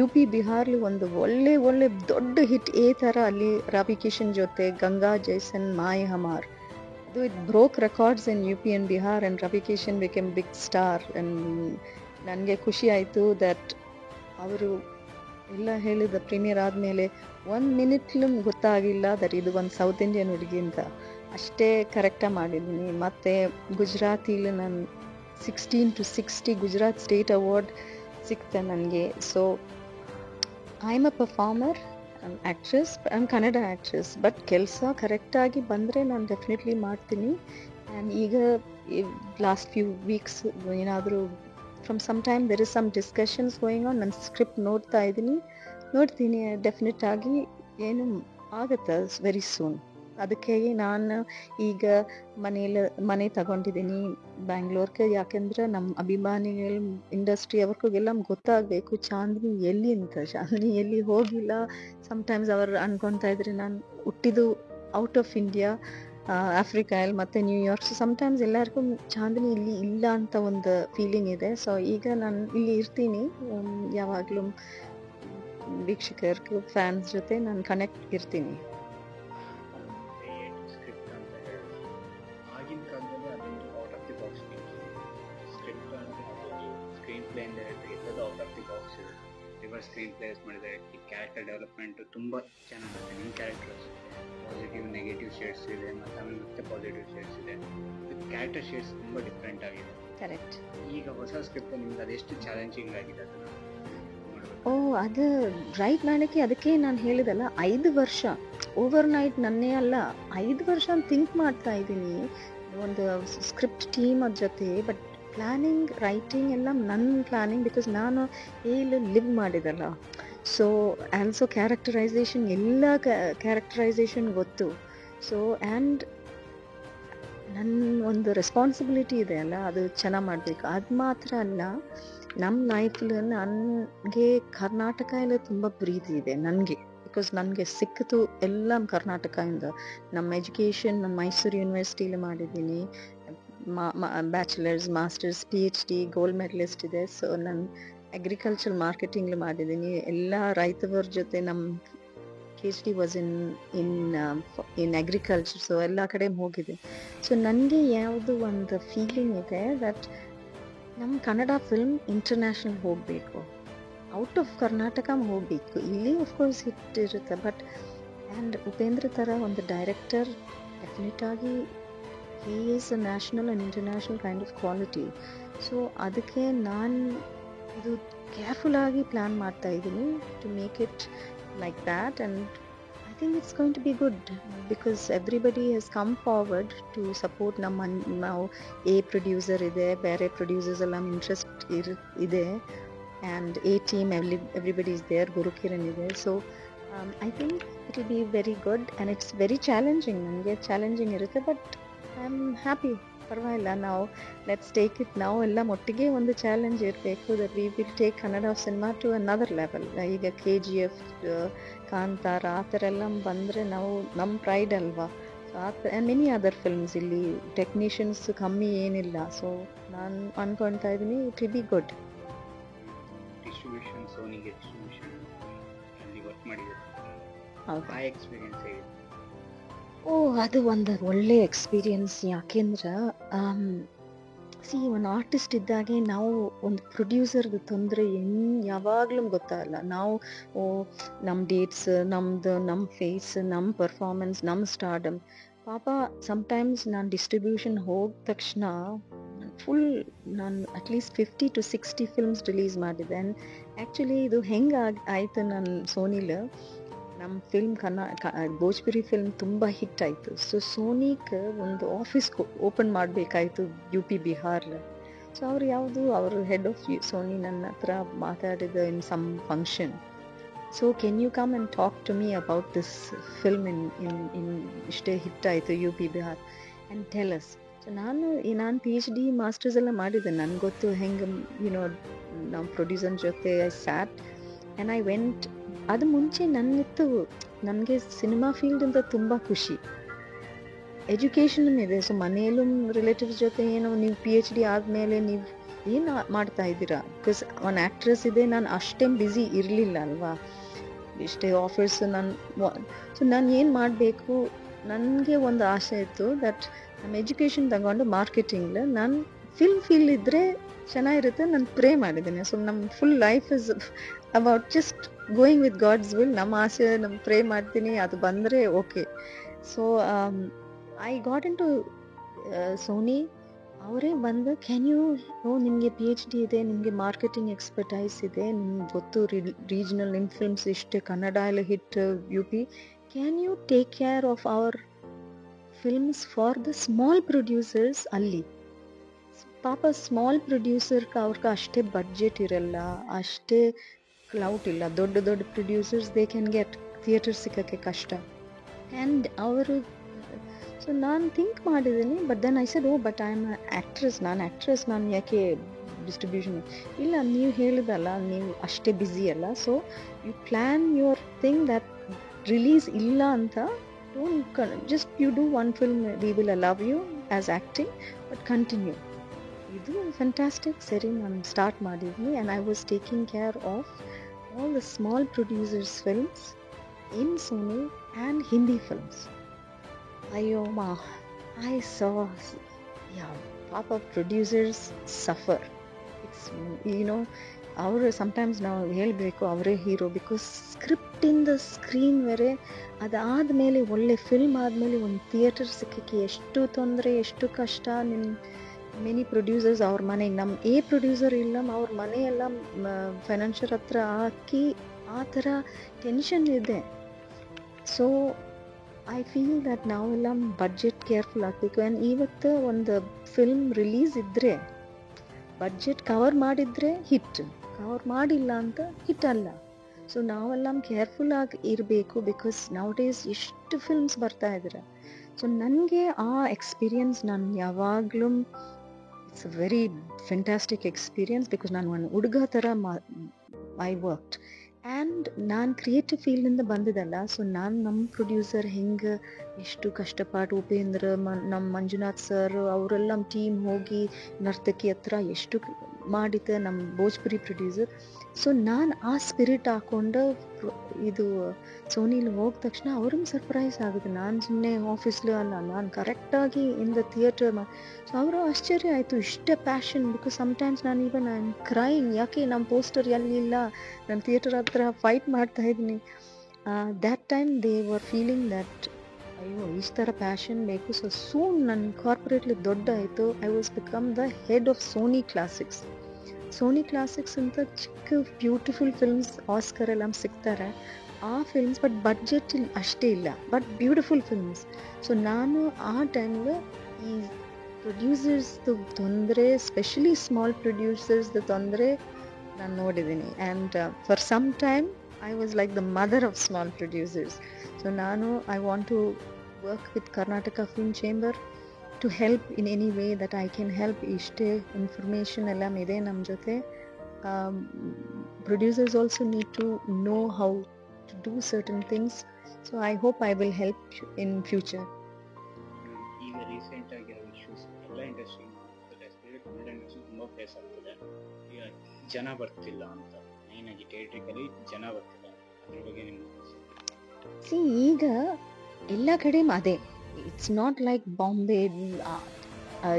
UP ಬಿಹಾರ್ಲಿ ಒಂದು ಒಳ್ಳೆ ದೊಡ್ಡ ಹಿಟ್ ಥರ ಅಲ್ಲಿ ರವಿ ಕಿಶನ್ ಜೊತೆ ಗಂಗಾ ಜೈಸನ್ ಮಾಯ್ ಹಮಾರ್. ಅದು it broke records in UP and Bihar and Ravi Kishan became big star. And ನನಗೆ ಖುಷಿ ಆಯಿತು ದಟ್ ಅವರು ಎಲ್ಲ ಹೇಳಿದ ಪ್ರೀಮಿಯರ್ ಆದಮೇಲೆ 1 ಮಿನಿಟ್ಲೂ ಗೊತ್ತಾಗಿಲ್ಲ ದಟ್ ಇದು ಒಂದು ಸೌತ್ ಇಂಡಿಯನ್ ಹುಡುಗಿ ಅಂತ. ಅಷ್ಟೇ ಕರೆಕ್ಟಾಗಿ ಮಾಡಿದ್ದೀನಿ. ಮತ್ತು ಗುಜರಾತಿಲಿ ನಾನು 16 to 60 ಗುಜರಾತ್ ಸ್ಟೇಟ್ ಅವಾರ್ಡ್ ಸಿಕ್ತೆ ನನಗೆ. So I am a performer, actress, I am Kannada actress. But ಕೆಲಸ ಕರೆಕ್ಟಾಗಿ ಬಂದರೆ ನಾನು ಡೆಫಿನೆಟ್ಲಿ ಮಾಡ್ತೀನಿ. ಆ್ಯಂಡ್ ಈಗ ಲಾಸ್ಟ್ ಫ್ಯೂ ವೀಕ್ಸ್ ಏನಾದರೂ from some time there is some discussions going on. ನನ್ನ ಸ್ಕ್ರಿಪ್ಟ್ ನೋಡ್ತೀನಿ ಡೆಫಿನೆಟಾಗಿ ಏನು ಆಗುತ್ತೆ ವೆರಿ ಸೂನ್. ಅದಕ್ಕೆ ನಾನು ಈಗ ಮನೆ ತಗೊಂಡಿದ್ದೀನಿ ಬ್ಯಾಂಗ್ಳೂರ್ಗೆ. ಯಾಕೆಂದರೆ ನಮ್ಮ ಅಭಿಮಾನಿಗಳು ಇಂಡಸ್ಟ್ರಿ ಅವ್ರಿಗೆಲ್ಲ ಗೊತ್ತಾಗಬೇಕು ಚಾಂದಿನಿ ಎಲ್ಲಿ ಅಂತ. ಚಾಂದಿನಿ ಎಲ್ಲಿ ಹೋಗಿಲ್ಲ. ಸಮ್ಟೈಮ್ಸ್ ಅವರು ಅನ್ಕೊತಾ ಇದ್ರೆ ನಾನು ಹುಟ್ಟಿದ್ದು ಔಟ್ ಆಫ್ ಇಂಡಿಯಾ, ಆಫ್ರಿಕಾಯಲ್ಲಿ ಮತ್ತು ನ್ಯೂಯಾರ್ಕ್. ಸೊ ಸಮ್ಟೈಮ್ಸ್ ಎಲ್ಲರಿಗೂ ಚಾಂದಿನಿ ಇಲ್ಲಿ ಇಲ್ಲ ಅಂತ ಒಂದು ಫೀಲಿಂಗ್ ಇದೆ. ಸೊ ಈಗ ನಾನು ಇಲ್ಲಿ ಇರ್ತೀನಿ, ಯಾವಾಗಲೂ ವೀಕ್ಷಕರು ಫ್ಯಾನ್ಸ್ ಜೊತೆ ನಾನು ಕನೆಕ್ಟ್ ಇರ್ತೀನಿ. ಸ್ಕ್ರಿಪ್ಟ್ ಅಂತ ಹೇಳಿ ಆಗಿನ ಕಾಲದಲ್ಲಿ ಅದೊಂದು out of the box script ಅಂದರೆ ಸ್ಕ್ರೀನ್ ಪ್ಲೇ ಅಂತ ಹೇಳಿದ್ರೆ ಎಲ್ಲದು ಔಟ್ ಆಫ್ ದಿ ಬಾಕ್ಸ್ ಇದೆ. ರಿವರ್ಸ್ ಸ್ಕ್ರೀನ್ ಪ್ಲೇಸ್ ಮಾಡಿದ್ದಾರೆ. ಈ ಕ್ಯಾರೆಕ್ಟರ್ ಡೆವಲಪ್ಮೆಂಟ್ ತುಂಬ ಚೆನ್ನಾಗಿದೆ. ನಿಮ್ಮ ಕ್ಯಾರೆಕ್ಟರ್ಸ್ ಪಾಸಿಟಿವ್ ನೆಗೆಟಿವ್ ಶೇಡ್ಸ್ ಇದೆ, ಮತ್ತು ಆಮೇಲೆ ಮತ್ತೆ ಪಾಸಿಟಿವ್ ಶೇಡ್ಸ್ ಇದೆ. ಕ್ಯಾರೆಕ್ಟರ್ ಶೇಡ್ಸ್ ತುಂಬ ಡಿಫ್ರೆಂಟ್ ಆಗಿದೆ. ಕರೆಕ್ಟ್. ಈಗ ಹೊಸ ಸ್ಕ್ರಿಪ್ಟ್ ನಿಮ್ಗೆ ಅದೆಷ್ಟು ಚಾಲೆಂಜಿಂಗ್ ಆಗಿದೆ ಅದನ್ನು ಓ, ಅದು ರೈಟ್ ಮಾಡೋಕ್ಕೆ ಅದಕ್ಕೆ ನಾನು ಹೇಳಿದಲ್ಲ 5 ವರ್ಷ ಓವರ್ ನೈಟ್ ನನ್ನೇ ಅಲ್ಲ 5 ವರ್ಷ ಥಿಂಕ್ ಮಾಡ್ತಾ ಇದ್ದೀನಿ ಒಂದು ಸ್ಕ್ರಿಪ್ಟ್ ಟೀಮ್ ಅದ್ರ ಜೊತೆ. ಬಟ್ ಪ್ಲ್ಯಾನಿಂಗ್ ರೈಟಿಂಗ್ ಎಲ್ಲ ನನ್ನ ಪ್ಲ್ಯಾನಿಂಗ್, ಬಿಕಾಸ್ ನಾನು ಇಲ್ಲಿ ಲಿವ್ ಮಾಡಿದಲ್ಲ. ಸೊ ಆಲ್ಸೋ ಕ್ಯಾರೆಕ್ಟರೈಸೇಷನ್ ಎಲ್ಲ ಕ್ಯಾರೆಕ್ಟರೈಸೇಷನ್ ಗೊತ್ತು. ಸೊ ಆ್ಯಂಡ್ ನನ್ನ ಒಂದು ರೆಸ್ಪಾನ್ಸಿಬಿಲಿಟಿ ಇದೆ ಅಲ್ಲ, ಅದು ಚೆನ್ನಾಗಿ ಮಾಡಬೇಕು. ಅದು ಮಾತ್ರ ಅಲ್ಲ, ನಮ್ಮ ಲೈಫಲ್ಲಿ ನನಗೆ ಕರ್ನಾಟಕ ಎಲ್ಲ ತುಂಬ ಪ್ರೀತಿ ಇದೆ ನನಗೆ, ಬಿಕಾಸ್ ನನಗೆ ಸಿಕ್ಕಿತು ಎಲ್ಲ ಕರ್ನಾಟಕದಿಂದ. ನಮ್ಮ ಎಜುಕೇಷನ್ ನಾನು ಮೈಸೂರು ಯೂನಿವರ್ಸಿಟಿಲಿ ಮಾಡಿದ್ದೀನಿ, bachelors, masters, PhD, gold medalist ಇದೆ. ಸೊ ನಾನು ಅಗ್ರಿಕಲ್ಚರ್ ಮಾರ್ಕೆಟಿಂಗ್ಲಿ ಮಾಡಿದ್ದೀನಿ. ಎಲ್ಲ ರೈತವರ ಜೊತೆ ನಮ್ಮ PhD was in agriculture. So ಎಲ್ಲ ಕಡೆ ಹೋಗಿದೆ. ಸೊ ನನಗೆ ಯಾವುದು ಒಂದು ಫೀಲಿಂಗ್ ಇದೆ ದಟ್ ನಮ್ಮ ಕನ್ನಡ ಫಿಲ್ಮ್ ಇಂಟರ್ನ್ಯಾಷನಲ್ ಹೋಗಬೇಕು, ಔಟ್ ಆಫ್ ಕರ್ನಾಟಕ ಹೋಗಬೇಕು. ಇಲ್ಲಿ ಆಫ್ಕೋರ್ಸ್ ಹಿಟ್ ಇರುತ್ತೆ, ಬಟ್ ಆ್ಯಂಡ್ ಉಪೇಂದ್ರ ಥರ ಒಂದು ಡೈರೆಕ್ಟರ್ ಡೆಫಿನೆಟ್ ಆಗಿ he is a national and international kind of quality. So ಅದಕ್ಕೆ ನಾನು ಇದು ಕೇರ್ಫುಲ್ಲಾಗಿ ಪ್ಲ್ಯಾನ್ ಮಾಡ್ತಾ ಇದ್ದೀನಿ to make it like that, and I think it's going to be good because everybody has come forward to support. Now a producer ide, bere producers alla interest ide, and a team, everybody is there. Guru Kiran ide. So I think it will be very good, and it's very challenging. Nange challenging irutte, but I'm happy. ಪರವಾಗಿಲ್ಲ, ನಾವು let's take it. ನಾವು ಎಲ್ಲ ಒಟ್ಟಿಗೆ ಒಂದು challenge ಇರಬೇಕು, that we will take Kannada cinema to another level. ಈಗ KGF, Kantara ಆ ಥರ ಎಲ್ಲ ಬಂದರೆ ನಾವು ನಮ್ಮ ಪ್ರೈಡ್ ಅಲ್ವಾ. ಸೊ ಆ ಥರ ಮೆನಿ ಅದರ್ ಫಿಲ್ಮ್ಸ್, ಇಲ್ಲಿ ಟೆಕ್ನಿಷಿಯನ್ಸ್ ಕಮ್ಮಿ ಏನಿಲ್ಲ. ಸೊ ನಾನು ಅನ್ಕೊಳ್ತಾ ಇದ್ದೀನಿ it will be good. Distribution, ಸೋನಿಗೆ ಡಿಸ್ಟ್ರಿಬ್ಯೂಷನ್ ಅಲ್ಲಿ ವರ್ಕ್ ಮಾಡಿದ್ದಾರೆ. ಹೌದು. ಆ ಎಕ್ಸ್ಪೀರಿಯನ್ಸ್ ಹೇಗಿದೆ? ಓ, ಅದು ಒಂದು ಒಳ್ಳೆ ಎಕ್ಸ್ಪೀರಿಯನ್ಸ್. ಯಾಕೆಂದ್ರೆ ಒಂದು ಆರ್ಟಿಸ್ಟ್ ಇದ್ದಾಗೆ ನಾವು ಒಂದು ಪ್ರೊಡ್ಯೂಸರ್ದು ತೊಂದರೆ ಯಾವಾಗಲೂ ಗೊತ್ತಾಗಲ್ಲ. ನಾವು ನಮ್ಮ ಡೇಟ್ಸ್, ನಮ್ಮ ಫೇಸ್, ನಮ್ಮ ಪರ್ಫಾರ್ಮೆನ್ಸ್, ನಮ್ಮ ಸ್ಟಾರ್ಡಮ್. ಪಾಪ ಸಮ್ಟೈಮ್ಸ್ ನಾನು ಡಿಸ್ಟ್ರಿಬ್ಯೂಷನ್ ಹೋದ ತಕ್ಷಣ ಫುಲ್ ನಾನು ಅಟ್ಲೀಸ್ಟ್ 50 to 60 ಫಿಲ್ಮ್ಸ್ ರಿಲೀಸ್ ಮಾಡಿದ್ದೆ. ಆ್ಯಂಡ್ ಆ್ಯಕ್ಚುಲಿ ಇದು ಹೆಂಗೆ ಆಯಿತು, ನಾನು ಸೋನಿಲಿ ನಮ್ಮ ಫಿಲ್ಮ್ ಭೋಜ್ಪುರಿ ಫಿಲ್ಮ್ ತುಂಬ ಹಿಟ್ ಆಯಿತು. ಸೊ ಸೋನಿಗೆ ಒಂದು ಆಫೀಸ್ ಓಪನ್ ಮಾಡಬೇಕಾಯಿತು UP ಬಿಹಾರ್ಲಿ. ಸೊ ಅವ್ರು ಅವರು ಹೆಡ್ ಆಫ್ ಸೋನಿ ನನ್ನ ಹತ್ರ ಮಾತಾಡಿದ in some function. So can you come and talk to me about this film in ಇಷ್ಟೇ ಹಿಟ್ ಆಯಿತು UP Bihar and tell us. So ನಾನು PhD ಮಾಸ್ಟರ್ಸ್ ಎಲ್ಲ ಮಾಡಿದ್ದೆ, ನನಗೆ ಗೊತ್ತು ಹೆಂಗೆ ನಮ್ಮ ಪ್ರೊಡ್ಯೂಸರ್ ಜೊತೆ I sat and I went. ಅದು ಮುಂಚೆ ನನಗೆ ಸಿನಿಮಾ ಫೀಲ್ಡಿಂದ ತುಂಬ ಖುಷಿ, ಎಜುಕೇಷನ್ ಇದೆ. ಸೊ ಮನೆಯಲ್ಲೂ ರಿಲೇಟಿವ್ಸ್ ಜೊತೆ ಏನೋ ನೀವು PhD ಆದಮೇಲೆ ನೀವು ಏನು ಮಾಡ್ತಾ ಇದ್ದೀರಾ, ಬಿಕಾಸ್ ಒಂದು ಆ್ಯಕ್ಟ್ರೆಸ್ ಇದೆ. ನಾನು ಅಷ್ಟೇನು ಬ್ಯುಸಿ ಇರಲಿಲ್ಲ ಅಲ್ವಾ, ಇಷ್ಟೇ ಆಫರ್ಸ್. ಸೊ ನಾನು ಏನು ಮಾಡಬೇಕು, ನನಗೆ ಒಂದು ಆಸೆ ಇತ್ತು ದಟ್ ನಮ್ಮ ಎಜುಕೇಷನ್ ತಗೊಂಡು ಮಾರ್ಕೆಟಿಂಗ್ಲಿ ನಾನು ಫಿಲ್ಮ್ ಫೀಲ್ಡ್ ಇದ್ದರೆ ಚೆನ್ನಾಗಿರುತ್ತೆ. ನಾನು ಪ್ರೇ ಮಾಡಿದ್ದೇನೆ. ಸೊ ನಮ್ಮ full life is about just going with God's will. ನಮ್ಮ ಆಸೆ ನಮ್ಮ ಪ್ರೇ ಮಾಡ್ತೀನಿ, ಅದು ಬಂದರೆ okay. So I got in to Sony. ಅವರೇ ಬಂದು ನಿಮಗೆ PhD ಇದೆ, ನಿಮಗೆ ಮಾರ್ಕೆಟಿಂಗ್ ಎಕ್ಸ್ಪರ್ಟೈಸ್ ಇದೆ, ನಿಮ್ಗೆ ಗೊತ್ತು ರೀಜನಲ್ ಫಿಲ್ಮ್ಸ್ ಇಷ್ಟೇ ಕನ್ನಡ ಎಲ್ಲ hit UP, can you take care of our films for the small producers ಅಲ್ಲಿ. ಪಾಪ ಸ್ಮಾಲ್ ಪ್ರೊಡ್ಯೂಸರ್ಗೆ ಅವ್ರಿಗೆ ಅಷ್ಟೇ ಬಡ್ಜೆಟ್ ಇರಲ್ಲ, ಅಷ್ಟೇ ಕ್ಲೌಟ್ ಇಲ್ಲ. ದೊಡ್ಡ producers they can get theatre ಸಿಗೋಕ್ಕೆ ಕಷ್ಟ. ಆ್ಯಂಡ್ ಅವರು ಸೊ ನಾನು ಥಿಂಕ್ ಮಾಡಿದ್ದೀನಿ. But then I said but I am actress, ನಾನು ಯಾಕೆ ಡಿಸ್ಟ್ರಿಬ್ಯೂಷನ್ ಇಲ್ಲ. ನೀವು ಹೇಳಿದಲ್ಲ, ನೀವು ಅಷ್ಟೇ ಬ್ಯುಸಿ ಅಲ್ಲ. So you plan your thing that release ಇಲ್ಲ ಅಂತ. Just you do one film, we will allow you as acting, but continue. ಇದು ಫ್ಯಾಂಟಾಸ್ಟಿಕ್. ಸರಿ, ನಾನು ಸ್ಟಾರ್ಟ್ ಮಾಡಿದ್ವಿ. And I was taking care of all the small producers films in Sony and Hindi films. ಅಯ್ಯೋ I saw, Papa producers suffer. It's, ಅವರು sometimes ನಾವು ಹೇಳಬೇಕು ಅವರೇ hero, because ಸ್ಕ್ರಿಪ್ಟಿಂದ screen ವರೆ ಅದಾದಮೇಲೆ ಒಳ್ಳೆ ಫಿಲ್ಮ್ ಆದಮೇಲೆ ಒಂದು ಥಿಯೇಟರ್ ಸಿಕ್ಕಕ್ಕೆ ಎಷ್ಟು ತೊಂದರೆ, ಎಷ್ಟು ಕಷ್ಟ. ಮೆನಿ ಪ್ರೊಡ್ಯೂಸರ್ಸ್ ಅವ್ರ ಮನೆಗೆ, ನಮ್ಮ ಪ್ರೊಡ್ಯೂಸರ್ ಇಲ್ಲ ಅವ್ರ ಮನೆಯೆಲ್ಲ ಫೈನಾನ್ಷಿಯರ್ ಹತ್ರ ಹಾಕಿ ಆ ಥರ ಟೆನ್ಷನ್ ಇದೆ. ಸೊ ಐ ಫೀಲ್ ದಟ್ ನಾವೆಲ್ಲ ಬಡ್ಜೆಟ್ ಕೇರ್ಫುಲ್ ಆಗಬೇಕು. ಆ್ಯಂಡ್ ಇವತ್ತು ಒಂದು ಫಿಲ್ಮ್ ರಿಲೀಸ್ ಇದ್ದರೆ ಬಡ್ಜೆಟ್ ಕವರ್ ಮಾಡಿದರೆ ಹಿಟ್, ಕವರ್ ಮಾಡಿಲ್ಲ ಅಂತ ಹಿಟ್ ಅಲ್ಲ. ಸೊ ನಾವೆಲ್ಲ ಕೇರ್ಫುಲ್ ಆಗಿ ಇರಬೇಕು, ಬಿಕಾಸ್ ನೌ ಡೇಸ್ ಎಷ್ಟು ಫಿಲ್ಮ್ಸ್ ಬರ್ತಾ ಇದ್ದಾರೆ. ಸೊ ನನಗೆ ಆ ಎಕ್ಸ್ಪೀರಿಯನ್ಸ್ ನಾನು ಯಾವಾಗಲೂ it's a very fantastic experience, because ನಾನು ಒಂದು ಹುಡುಗ ಥರ ಐ ವರ್ಕ್ಡ್. ಆ್ಯಂಡ್ ನಾನು ಕ್ರಿಯೇಟಿವ್ ಫೀಲ್ಡಿಂದ ಬಂದಿದ್ದಲ್ಲ. ಸೊ ನಮ್ಮ ಪ್ರೊಡ್ಯೂಸರ್ ಹೆಂಗೆ ಎಷ್ಟು ಕಷ್ಟಪಟ್ಟು ಉಪೇಂದ್ರ, ನಮ್ಮ ಮಂಜುನಾಥ್ ಸರ್ ಅವರೆಲ್ಲ ಟೀಮ್ ಹೋಗಿ ನರ್ತಕಿ ಹತ್ರ ಎಷ್ಟು ಮಾಡಿದ್ದೆ, ನಮ್ಮ ಭೋಜ್ಪುರಿ ಪ್ರೊಡ್ಯೂಸರ್. ಸೊ ನಾನು ಆ ಸ್ಪಿರಿಟ್ ಹಾಕ್ಕೊಂಡು ಇದು ಸೋನಿಲಿ ಹೋದ ತಕ್ಷಣ ಅವ್ರಿಗೆ ಸರ್ಪ್ರೈಸ್ ಆಗುತ್ತೆ. ನಾನು ಸುಮ್ಮನೆ ಆಫೀಸ್ಲು ಅಲ್ಲ, ನಾನು ಕರೆಕ್ಟಾಗಿ ಇನ್ ದ ಥಿಯೇಟರ್ ಸೊ ಅವರು ಆಶ್ಚರ್ಯ ಆಯಿತು, ಇಷ್ಟೇ ಪ್ಯಾಷನ್. ಬಿಕಾಸ್ ಸಮಟೈಮ್ಸ್ ನಾನು ಇವನ್ ಐ ಆಮ್ ಕ್ರೈಂಗ್, ಯಾಕೆ ನಮ್ಮ ಪೋಸ್ಟರ್ ಎಲ್ಲಿಲ್ಲ, ನಾನು ಥಿಯೇಟರ್ ಹತ್ರ ಫೈಟ್ ಮಾಡ್ತಾ ಇದ್ದೀನಿ. That time they were feeling that ಅಯ್ಯೋ ಇಷ್ಟು ಥರ ಪ್ಯಾಷನ್ ಬೇಕು. ಸೊ ಸೂನ್ ನನ್ನ ಕಾರ್ಪೊರೇಟ್ಲಿ ದೊಡ್ಡ ಆಯಿತು. I was become the head of Sony Classics. Sony Classics ಅಂತ ಚಿಕ್ಕ ಬ್ಯೂಟಿಫುಲ್ ಫಿಲ್ಮ್ಸ್ ಆಸ್ಕರ್ ಎಲ್ಲ ಸಿಗ್ತಾರೆ, ಆ ಫಿಲ್ಮ್ಸ್. ಬಟ್ ಬಡ್ಜೆಟ್ ಅಷ್ಟೇ ಇಲ್ಲ, ಬಟ್ ಬ್ಯೂಟಿಫುಲ್ ಫಿಲ್ಮ್ಸ್. ಸೊ ನಾನು ಆ ಟೈಮ್ಗೆ ಈ ಪ್ರೊಡ್ಯೂಸರ್ಸ್ದು ತೊಂದರೆ, ಸ್ಪೆಷಲಿ ಸ್ಮಾಲ್ ಪ್ರೊಡ್ಯೂಸರ್ಸ್ದು ತೊಂದರೆ ನಾನು ನೋಡಿದ್ದೀನಿ. And for some time I was like the mother of small producers. So ನಾನು I want to work with Karnataka film chamber to help in any way that I can help. ಇಷ್ಟೇ information ಎಲ್ಲ ಇದೆ ನಮ್ಮ ಜೊತೆ. Producers also need to know how to do certain things. So I hope I will help in future. ಈಗ recent ಆಗಿರೋ issues ಎಲ್ಲ industry Kannada industry ತುಂಬ face ಆಗ್ತದೆ. ಈಗ ಜನ ಬರ್ತಿಲ್ಲ ಅಂತ, ಮೇಯ್ನಾಗಿ ಥಿಯೇಟ್ರಿಕಲಿ ಜನ ಬರ್ತಿಲ್ಲ, ಅದ್ರ ಬಗ್ಗೆ ನಿಮ್ಮ ಈಗ ಎಲ್ಲ ಕಡೆ ಅದೇ. It's not like Bombay.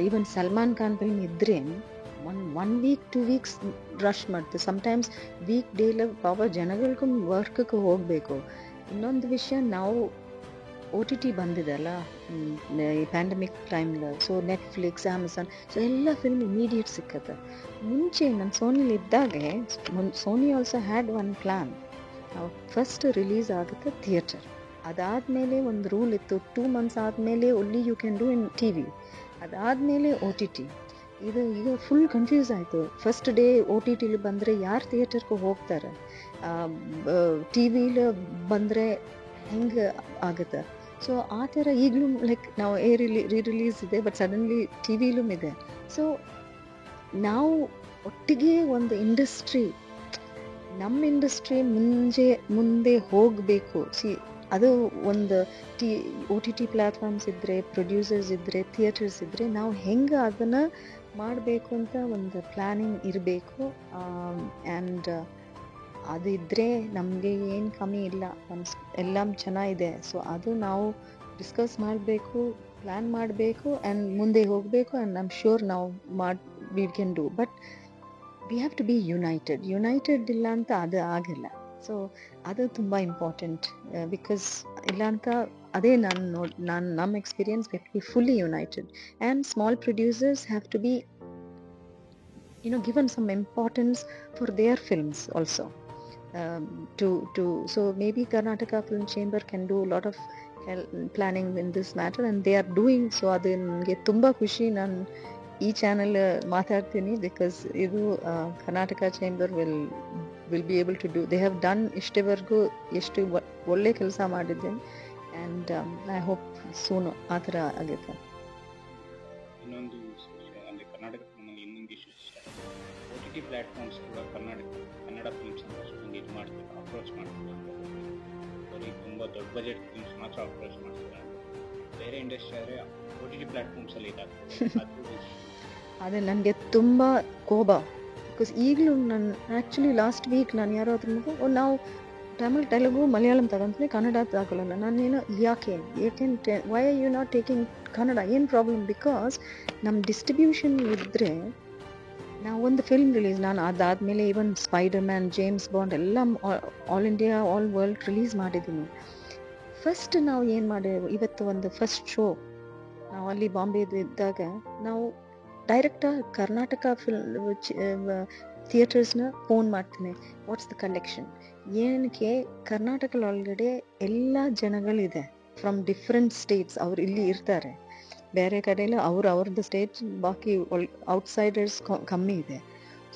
Even Salman Khan film ಇದ್ದರೆ ಒನ್ ವೀಕ್ 2 ವೀಕ್ಸ್ ರಶ್ ಮಾಡ್ತೀವಿ. ಸಮಟೈಮ್ಸ್ ವೀಕ್ ಡೇಲಿ ಪಾಪ ಜನಗಳಿಗೂ ವರ್ಕ್ಗೆ ಹೋಗಬೇಕು. ಇನ್ನೊಂದು ವಿಷಯ, ನಾವು OTT ಬಂದಿದೆಲ್ಲ ಈ ಪ್ಯಾಂಡಮಿಕ್ ಟೈಮ್ಗೆ. ಸೊ ನೆಟ್ಫ್ಲಿಕ್ಸ್, ಅಮೆಝಾನ್, ಸೊ ಎಲ್ಲ ಫಿಲ್ಮ್ ಇಮಿಡಿಯೇಟ್ ಸಿಕ್ಕತ್ತೆ. ಮುಂಚೆ ನಾನು ಸೋನಿಲಿ ಇದ್ದಾಗೆ Sony also had one plan. First release ಆಗುತ್ತೆ ಥಿಯೇಟರ್, ಅದಾದಮೇಲೆ ಒಂದು ರೂಲ್ ಇತ್ತು, 2 months ಆದಮೇಲೆ only you can do in TV, ಅದಾದಮೇಲೆ OTT. ಇದು ಈಗ ಫುಲ್ ಕನ್ಫ್ಯೂಸ್ ಆಯಿತು. ಫಸ್ಟ್ ಡೇ OTTಲಿ ಬಂದರೆ ಯಾರು ಥಿಯೇಟರ್ಗೆ ಹೋಗ್ತಾರೆ, TV ಬಂದರೆ ಹೆಂಗೆ ಆಗುತ್ತೆ. ಸೊ ಆ ಥರ ಈಗಲೂ ಲೈಕ್ ನಾವು ರಿಲೀಸ್ ಇದೆ, ಬಟ್ ಸಡನ್ಲಿ TVಲೂ ಇದೆ. ಸೊ ನಾವು ಒಟ್ಟಿಗೆ ಒಂದು ಇಂಡಸ್ಟ್ರಿ, ನಮ್ಮ ಇಂಡಸ್ಟ್ರಿ ಮುಂದೆ ಹೋಗಬೇಕು. ಅದು ಒಂದು OTT ಪ್ಲ್ಯಾಟ್ಫಾರ್ಮ್ಸ್ ಇದ್ದರೆ, ಪ್ರೊಡ್ಯೂಸರ್ಸ್ ಇದ್ದರೆ, ಥಿಯೇಟರ್ಸ್ ಇದ್ದರೆ, ನಾವು ಹೆಂಗೆ ಅದನ್ನು ಮಾಡಬೇಕು ಅಂತ ಒಂದು ಪ್ಲ್ಯಾನಿಂಗ್ ಇರಬೇಕು. ಆ್ಯಂಡ್ ಅದಿದ್ದರೆ ನಮಗೆ ಏನು ಕಮ್ಮಿ ಇಲ್ಲ, ಎಲ್ಲ ಚೆನ್ನಾಗಿದೆ. ಸೊ ಅದು ನಾವು ಡಿಸ್ಕಸ್ ಮಾಡಬೇಕು, ಪ್ಲ್ಯಾನ್ ಮಾಡಬೇಕು, ಆ್ಯಂಡ್ ಮುಂದೆ ಹೋಗಬೇಕು. ಆ್ಯಂಡ್ ಐ ಆಮ್ ಶ್ಯೂರ್ ನಾವು we can do. But we have to be united ಇಲ್ಲ ಅಂತ ಅದು ಆಗಿಲ್ಲ. ಸೊ ಅದು ತುಂಬ ಇಂಪಾರ್ಟೆಂಟ್. ಬಿಕಾಸ್ ಇಲ್ಲ ಅಂತ ಅದೇ ನಮ್ಮ experience we have to be fully united. And small producers have to be given some importance for their films also. So maybe Karnataka Film Chamber can do a lot of planning in this matter, and they are doing. So adu ನನಗೆ ತುಂಬ ಖುಷಿ. ನಾನು ಈ channel ಮಾತಾಡ್ತೀನಿ because ಇದು Karnataka chamber will be able to do. They have done ಇಷ್ಟವರೆಗೂ ಎಷ್ಟು ಒಳ್ಳೆ ಕೆಲಸ ಮಾಡಿದ್ದೇನೆ. ಆ್ಯಂಡ್ ಐ ಹೋಪ್ ಸೂನು ಆ ಥರ ಆಗುತ್ತೆ. ಇನ್ನೊಂದು ಅಂದರೆ ಕರ್ನಾಟಕ ಫಿಲ್ಮಲ್ಲಿ ಇನ್ನೊಂದು ಇಶ್ಯೂ ಇಷ್ಟ, OTT ಪ್ಲ್ಯಾಟ್ಫಾರ್ಮ್ಸ್ ಕೂಡ ಕನ್ನಡ ಫಿಲ್ಮ್ಸ್ ಅಂತ ಅಷ್ಟೊಂದು ಇದು ಮಾಡ್ತಾರೆ, ಅಪ್ರೋಚ್ ಮಾಡ್ತಾರೆ. ಅವರಿಗೆ ತುಂಬ ದೊಡ್ಡ ಬಜೆಟ್ ಫಿಲ್ಮ್ಸ್ ಮಾತ್ರ ಅಪ್ರೋಚ್ ಮಾಡ್ತಾರೆ. ಬೇರೆ ಇಂಡಸ್ಟ್ರಿ ಆದರೆ OTT ಪ್ಲ್ಯಾಟ್ಫಾರ್ಮ್ಸಲ್ಲಿ ಇದಾಗ್ತದೆ. ಅದು ನನಗೆ ತುಂಬ ಕೋಪ. ಬಿಕಾಸ್ ಈಗಲೂ ನಾನು ಆ್ಯಕ್ಚುಲಿ ಲಾಸ್ಟ್ ವೀಕ್ ನಾನು ಯಾರೋ ಹತ್ರ ನಾವು ತಮಿಳ್, ತೆಲುಗು, ಮಲಯಾಳಂ ತಗೊಂತೀನಿ, ಕನ್ನಡ ತಗೊಳ್ಳಲ್ಲ. ನಾನೇನು ಯಾಕೆ why are you not taking Kannada, ಏನು ಪ್ರಾಬ್ಲಮ್? ಬಿಕಾಸ್ ನಮ್ಮ ಡಿಸ್ಟ್ರಿಬ್ಯೂಷನ್ ಇದ್ದರೆ ನಾವು ಒಂದು ಫಿಲ್ಮ್ ರಿಲೀಸ್, ನಾನು ಅದಾದಮೇಲೆ even Spider Man, James Bond ಎಲ್ಲ all India all world release ಮಾಡಿದ್ದೀನಿ. ಫಸ್ಟ್ ನಾವು ಏನು ಮಾಡಿದೆವು, ಇವತ್ತು ಒಂದು ಫಸ್ಟ್ ಶೋ ನಾವು ಅಲ್ಲಿ ಬಾಂಬೆದು ಇದ್ದಾಗ ನಾವು ಡೈರೆಕ್ಟಾಗಿ ಕರ್ನಾಟಕ ಥಿಯೇಟರ್ಸ್ನ ಫೋನ್ ಮಾಡ್ತೀನಿ, ವಾಟ್ಸ್ ದ ಕಲೆಕ್ಷನ್. ಏನಕ್ಕೆ ಕರ್ನಾಟಕದೊಳಗಡೆ ಎಲ್ಲ ಜನಗಳಿದೆ ಫ್ರಮ್ ಡಿಫ್ರೆಂಟ್ ಸ್ಟೇಟ್ಸ್, ಅವ್ರು ಇಲ್ಲಿ ಇರ್ತಾರೆ. ಬೇರೆ ಕಡೆಯಲ್ಲ ಅವ್ರದ್ದು ಸ್ಟೇಟ್, ಬಾಕಿ ಔಟ್ಸೈಡರ್ಸ್ ಕಮ್ಮಿ ಇದೆ.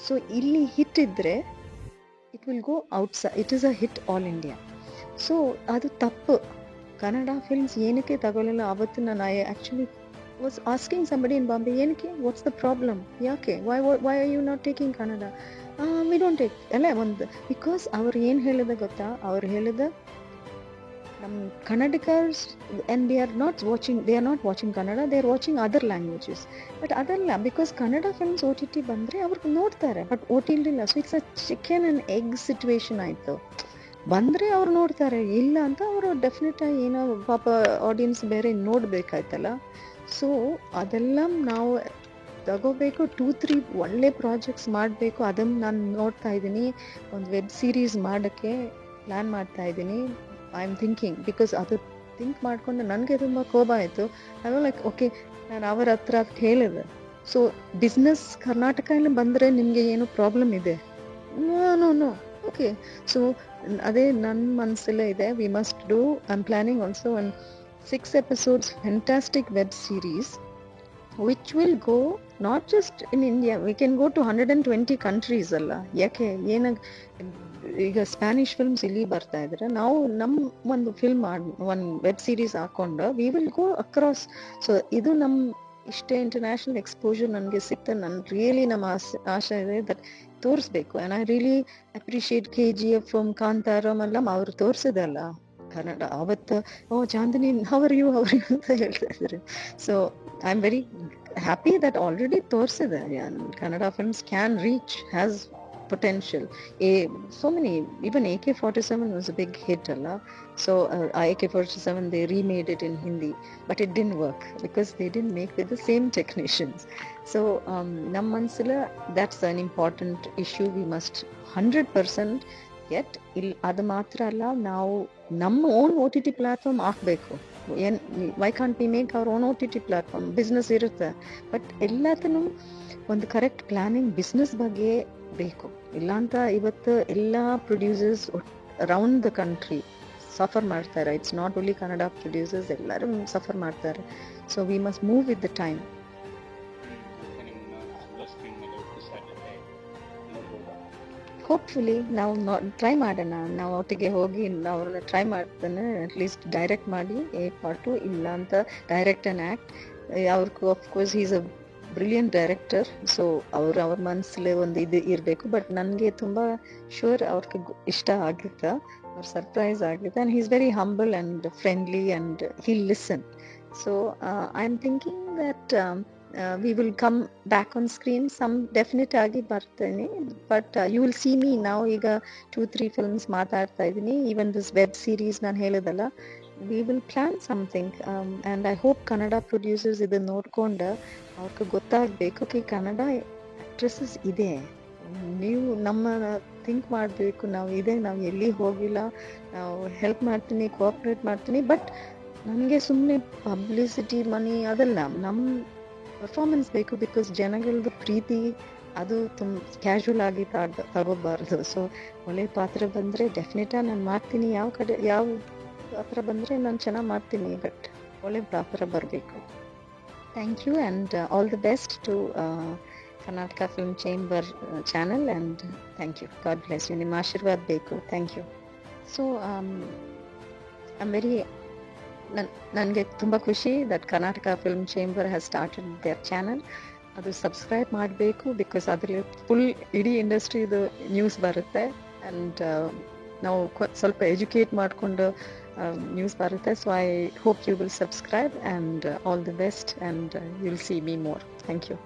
ಸೊ ಇಲ್ಲಿ ಹಿಟ್ ಇದ್ದರೆ it will go outside, it is a hit all India. So ಅದು ತಪ್ಪು. ಕನ್ನಡ ಫಿಲ್ಮ್ಸ್ ಏನಕ್ಕೆ ತಗೊಳ್ಳಲ್ಲ ಅವತ್ತು ನಾನು actually was asking somebody in Bombay, ಏನಕ್ಕೆ, ವಾಟ್ಸ್ ದ ಪ್ರಾಬ್ಲಮ್, ಯಾಕೆ, why are you not taking Kannada, we don't take ಅಲ್ಲ ಒಂದು. ಬಿಕಾಸ್ ಅವ್ರು ಏನು ಹೇಳಿದ ಗೊತ್ತಾ, ಅವ್ರು ಹೇಳಿದ ನಮ್ಮ ಕನ್ನಡಿಗರ್ಸ್ and they are not watching Kannada, they are watching other languages. But ಅದಲ್ಲ, ಬಿಕಾಸ್ ಕನ್ನಡ ಫಿಲ್ಮ್ಸ್ OTT ಬಂದರೆ ಅವ್ರಿಗೆ ನೋಡ್ತಾರೆ, ಬಟ್ OTT ಇಲ್ಲ. So it's a chicken and egg situation ಆಯಿತು. ಬಂದರೆ ಅವ್ರು ನೋಡ್ತಾರೆ, ಇಲ್ಲ ಅಂತ ಅವರು ಡೆಫಿನೆಟಾಗಿ ಏನೋ ಪಾಪ ಆಡಿಯನ್ಸ್ ಬೇರೆ ನೋಡಬೇಕಾಯ್ತಲ್ಲ. ಸೊ ಅದೆಲ್ಲ ನಾವು ತಗೋಬೇಕು, 2-3 ಒಳ್ಳೆ ಪ್ರಾಜೆಕ್ಟ್ಸ್ ಮಾಡಬೇಕು. ಅದನ್ನು ನಾನು ನೋಡ್ತಾ ಇದ್ದೀನಿ, ಒಂದು ವೆಬ್ ಸೀರೀಸ್ ಮಾಡೋಕ್ಕೆ ಪ್ಲ್ಯಾನ್ ಮಾಡ್ತಾ ಇದ್ದೀನಿ. ಐ ಆಮ್ ಥಿಂಕಿಂಗ್, ಬಿಕಾಸ್ ಅದು ಥಿಂಕ್ ಮಾಡಿಕೊಂಡು ನನಗೆ ತುಂಬ ಕೋಪ ಆಯಿತು. ಐ ಲೈಕ್ ಓಕೆ, ನಾನು ಅವರ ಹತ್ರ ಹೇಳಿದೆ, ಸೊ ಬಿಸ್ನೆಸ್ ಕರ್ನಾಟಕದಲ್ಲಿ ಬಂದರೆ ನಿಮಗೆ ಏನು ಪ್ರಾಬ್ಲಮ್ ಇದೆ? No okay. ಸೊ ಅದೇ ನನ್ನ ಮನಸ್ಸಲ್ಲೇ ಇದೆ, we must do. I am planning also one 6 episodes fantastic web series which will go not just in India, we can go to 120 countries ಅಲ್ಲ. ಯಾಕೆ ಈಗ ಸ್ಪ್ಯಾನಿಷ್ ಫಿಲ್ಮ್ಸ್ ಇಲ್ಲಿ ಬರ್ತಾ ಇದ್ರೆ ನಾವು ನಮ್ಮ ಒಂದು ಫಿಲ್ಮ್ ಒಂದು ವೆಬ್ ಸೀರೀಸ್ ಹಾಕೊಂಡು we will go across. So ಇದು ನಮ್ಮ ಇಷ್ಟೇ ಇಂಟರ್ನ್ಯಾಷನಲ್ ಎಕ್ಸ್ಪೋಜರ್ ನನಗೆ ಸಿಗ್ತದೆ. ನನ್ನ ರಿಯಲಿ ನಮ್ಮ ಆಶೆ ಇದೆ ದಟ್ ತೋರಿಸ್ಬೇಕು. And I really appreciate KGF from Kantaram ಎಲ್ಲ ಅವ್ರು ತೋರಿಸಿದಲ್ಲ ಕನ್ನಡ. ಅವತ್ತು ಚಾಂದಿನಿ ಅವರು ಅಂತ ಹೇಳ್ತಾ ಇದ್ರು. So I am very happy that already ತೋರಿಸಿದೆ Kannada films can reach, has potential. So many, even AK-47 was a big hit alla. So AK-47 they remade it in Hindi, but it didn't work because they didn't make with the same technicians. So nam mansila that's an important issue. We must 100% get adu matra alla ನಾವು ನಮ್ಮ own OTT platform ಹಾಕಬೇಕು. Why can't we make our own OTT platform? Business ಇರುತ್ತೆ, but ಎಲ್ಲದನ್ನು ಒಂದು correct planning business ಬಗ್ಗೆ ಬೇಕು. ಇಲ್ಲಾಂತ ಇವತ್ತು ಎಲ್ಲ producers around the country suffer ಮಾಡ್ತಾರೆ. It's not only Kannada producers, ಎಲ್ಲರೂ ಸಫರ್ ಮಾಡ್ತಾರೆ. So we must move with the time. Hopefully ನಾವು ಟ್ರೈ ಮಾಡೋಣ, ನಾವು ಒಟ್ಟಿಗೆ ಹೋಗಿ ಅವ್ರನ್ನ ಟ್ರೈ ಮಾಡ್ತಾನೆ ಅಟ್ಲೀಸ್ಟ್ ಡೈರೆಕ್ಟ್ ಮಾಡಿ ಪಾರ್ಟು, ಇಲ್ಲ ಅಂತ ಡೈರೆಕ್ಟ್ ಆ್ಯಂಡ್ ಆ್ಯಕ್ಟ್. ಅವ್ರಿಗೂ of course is a brilliant director. So ಅವ್ರ ಮನಸ್ಸಲ್ಲೇ ಒಂದು ಇದು ಇರಬೇಕು. ಬಟ್ ನನಗೆ ತುಂಬ ಶೂರ್ ಅವ್ರಿಗೆ ಇಷ್ಟ ಆಗುತ್ತೆ, ಅವ್ರು ಸರ್ಪ್ರೈಸ್ ಆಗುತ್ತೆ. And he is very humble and friendly and he listen. So I am thinking that we will come back on screen. Some definite ಆಗಿ ಬರ್ತೇನೆ, but you will see me ನಾವು ಈಗ 2-3 ಫಿಲ್ಮ್ಸ್ ಮಾತಾಡ್ತಾ ಇದ್ದೀನಿ. ಈವನ್ ದಿಸ್ ವೆಬ್ ಸೀರೀಸ್ ನಾನು ಹೇಳಿದಲ್ಲ, we will plan something and I hope Kannada producers ಇದನ್ನು ನೋಡ್ಕೊಂಡು ಅವ್ರಿಗೆ ಗೊತ್ತಾಗಬೇಕು ಕಿ ಕನ್ನಡ ಆ್ಯಕ್ಟ್ರೆಸಸ್ ಇದೆ, ನೀವು ನಮ್ಮ ಥಿಂಕ್ ಮಾಡಬೇಕು, ನಾವು ಇದೆ, ನಾವು ಎಲ್ಲಿ ಹೋಗಿಲ್ಲ, ನಾವು ಹೆಲ್ಪ್ ಮಾಡ್ತೀನಿ, ಕೋಆಪ್ರೇಟ್ ಮಾಡ್ತೀನಿ. ಬಟ್ ನನಗೆ ಸುಮ್ಮನೆ ಪಬ್ಲಿಸಿಟಿ ಮನಿ ಅದೆಲ್ಲ, ನಮ್ಮ ಪರ್ಫಾರ್ಮೆನ್ಸ್ ಬೇಕು. ಬಿಕಾಸ್ ಜನಗಳದ್ದು ಪ್ರೀತಿ ಅದು ತುಂಬ ಕ್ಯಾಶುವಲ್ ಆಗಿ ತಗೋಬಾರ್ದು. ಸೊ ಒಳ್ಳೆ ಪಾತ್ರ ಬಂದರೆ ಡೆಫಿನೆಟಾಗಿ ನಾನು ಮಾಡ್ತೀನಿ. ಯಾವ ಪಾತ್ರ ಬಂದರೆ ನಾನು ಚೆನ್ನಾಗಿ ಮಾಡ್ತೀನಿ, ಬಟ್ ಒಳ್ಳೆ ಪಾತ್ರ ಬರಬೇಕು. Thank you and all the best to Karnataka film chamber channel and thank you. God bless you. ನಿಮ್ಮ ಆಶೀರ್ವಾದ ಬೇಕು. Thank you. So I am very ನನಗೆ ತುಂಬ ಖುಷಿ that Karnataka film chamber has started their channel. ಅದು ಸಬ್ಸ್ಕ್ರೈಬ್ ಮಾಡಬೇಕು, ಬಿಕಾಸ್ ಅದರಲ್ಲಿ full ಇಡೀ ಇಂಡಸ್ಟ್ರಿದು ನ್ಯೂಸ್ ಬರುತ್ತೆ. ಆ್ಯಂಡ್ ನಾವು ಸ್ವಲ್ಪ ಎಜುಕೇಟ್ ಮಾಡಿಕೊಂಡು ನ್ಯೂಸ್ ಬರುತ್ತೆ. So I hope you will subscribe and all the best and you will see me more. Thank you.